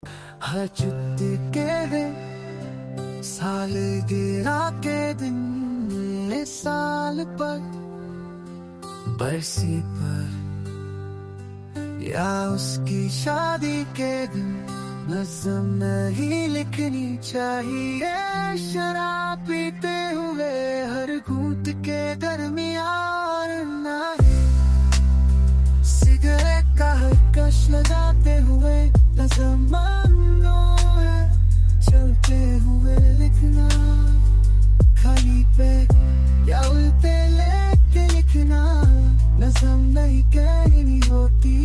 हर छुट्टी के दिन साल गिरा के दिन साल पर बरसी पर या उसकी शादी के दिन नज़म नहीं लिखनी चाहिए। शराब पीते हुए हर घूंट के दरमियान सिगरेट का कश लगाते हुए नज़म है चलते हुए लिखना खाली पे या उल्टे लेके लिखना। नज़म नहीं कहनी होती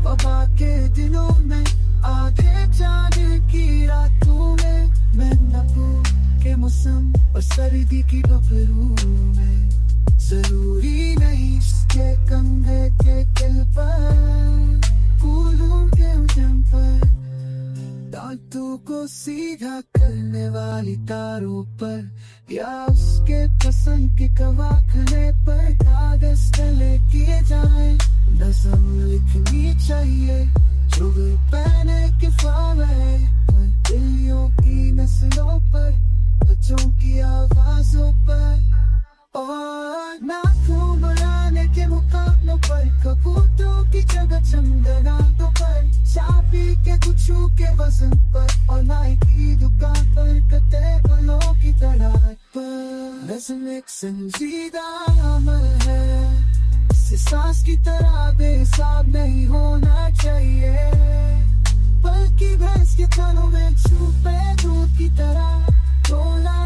वबा के दिनों में आधे चांद की रातों में महबू के मौसम और सर्दी की दोपहरों में। जरूरी नहीं इसके कंधे के दिल पर फूलों के उजम पर दांतों को सीधा करने वाली तारों पर या उसके पसंद के कवाखने पर कागज तले किए जाए। नज़म लिखनी चाहिए जो पहने के फावे दिलियों की नस्लों पर बच्चों की आवाजों पर और नाखून बनाने के मुकाबलों पर कबूतरों की जगह चंदनातों पर चाबी के गुच्छों के वजन पर और नाई की दुकान पर कते फलों की तड़ाक पर। नज़म एक संजीदा अमल है, इसे सांस की तरह बेहिसाब नहीं होना चाहिए, बल्कि भैंस के थनों में छुपे दूध की तरह तोला